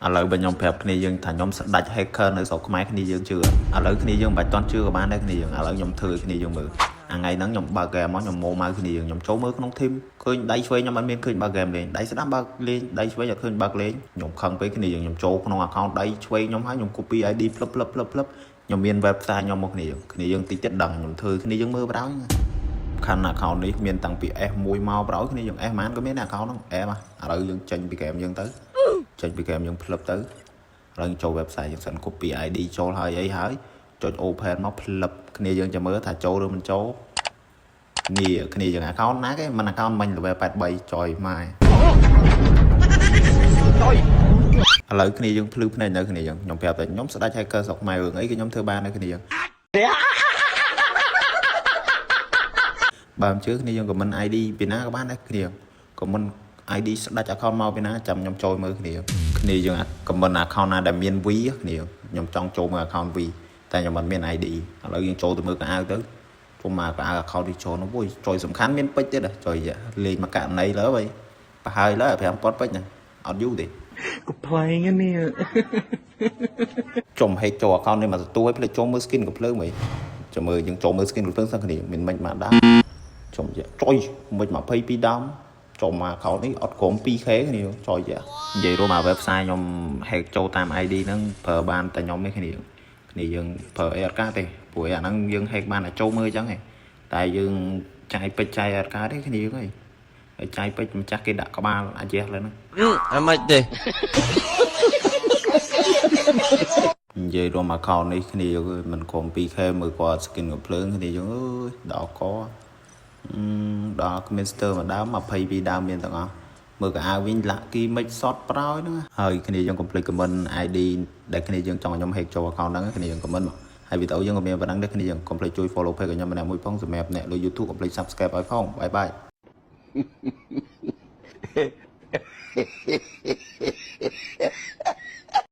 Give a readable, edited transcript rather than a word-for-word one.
ឥឡូវបើខ្ញុំប្រាប់គ្នាយើងថាខ្ញុំស្ដាច់ hacker នៅស្រុកខ្មែរគ្នាយើងជឿឥឡូវគ្នាយើងមិនបាច់តន់ជឿក៏បានដែរគ្នាយើងឥឡូវខ្ញុំធ្វើគ្នាយើងមើលអាថ្ងៃហ្នឹងខ្ញុំបើកហ្គេមមកខ្ញុំម៉ូម៉ៅគ្នាយើងខ្ញុំចូលមើលក្នុង team ឃើញដៃឆ្វេងខ្ញុំអត់មានឃើញបើកហ្គេមលេងដៃស្ដាំបើកលេងដៃឆ្វេងអត់ឃើញបើកលេងខ្ញុំខឹងពេកគ្នាយើងខ្ញុំចូលក្នុង account ដៃឆ្វេងខ្ញុំហើយខ្ញុំ copy ID ផ្លឹបខ្ញុំមាន website ខ្ញុំមកគ្នាយើងតិចទៀតដឹងខ្ញុំធ្វើគ្នាយើងមើលបដ ாய் ខាង account នេះមានតាំងពី S1 មកបដ ாய் គ្នាយើង S ហ្មងក៏មាន account ហ្នឹង S ឥឡូវយើងចេញពី game យើងទៅចេញពី game យើងផ្លឹបទៅហើយចូល website យើងសិន copy ID ចូលហើយអីហើយចុច open មកផ្លឹបគ្នាយើងចាំមើលថាចូលឬមិនចូលគ្នាយើង account ណាគេមិន account មិញ level 83ចុយម៉ែចុយឥឡូវគ្នាយើងភ្លឺភ្នែកនៅគ្នាយើងខ្ញុំប្រាប់តែខ្ញុំស្ដាច់ hacker ស្រុកម៉ែរឿងអីគេខ្ញុំធ្វើបាននៅគ្នាយើងបើមិនជឿគ្នាយើង comment ID ពីណាក៏បានដែរគ្នា comment ID ស្ដាច់ account មកពីណាចាំខ្ញុំចូលមើលគ្នាយើង comment account ណាដែលមាន V គ្នាខ្ញុំចង់ចូលមើល account V តែខ្ញុំមិនមាន ID ឥឡូវយើងចូលទៅមើលកៅអៅទៅជុំមកកៅអៅ account ទីចូលនោះអូយចុយសំខាន់មានពេជ្រទៀតចុយលេងមកករណីលើហើយប្រហើយលើ5ប៉ុតពេជ្រហ្នឹងអត់យូរទេកំ pl ែងនេះចំហេកចូល account នេះមកទទួលឲ្យផ្លេចចូលមើល skin កំភ្លើងវិញចាំមើលយើងចូលមើល skin កំភ្លើងសិនគ្នាមិនមកដាក់ចំចុយមិន22ដើមចូលមក account នេះអត់ក្រុម 2k គ្នាចុយនិយាយរួមមក website ខ្ញុំ hack ចូលតាម ID ហ្នឹងប្រើបានតែខ្ញុំទេគ្នាយើងប្រើអីអត់ការទេព្រោះអាហ្នឹងយើង hack បានតែចូលមើលអញ្ចឹងឯងតែយើងចាយពេជ្រចាយអត់ការទេគ្នាយើងហើយចាយពេជ្រម្ចាស់គេដាក់ក្បាលអាជះលើហ្នឹងអត់មិនទេនិយាយរួម account នេះគ្នាយើងមិនក្រុម 2k មើលគាត់ skin កំភ្លើងគ្នាយើងអើយដល់កដល់គ្មានស្ទើរមួយដើម22ដើមមានទាំងអស់មើលកៅអៅវិញលាក់គីមិចសតប្រោយហ្នឹងហើយគ្នាយើងកុំភ្លេច comment ID ដែលគ្នាយើងចង់ឲ្យខ្ញុំ hack ចូល account ហ្នឹងគ្នាយើង comment មកហើយវីដេអូយើងក៏មានប៉ុណ្ណឹងដែរគ្នាយើងកុំភ្លេចជួយ follow page របស់ខ្ញុំម្នាក់មួយផងសម្រាប់អ្នកលើ YouTube កុំភ្លេច subscribe ឲ្យផងបាយបាយ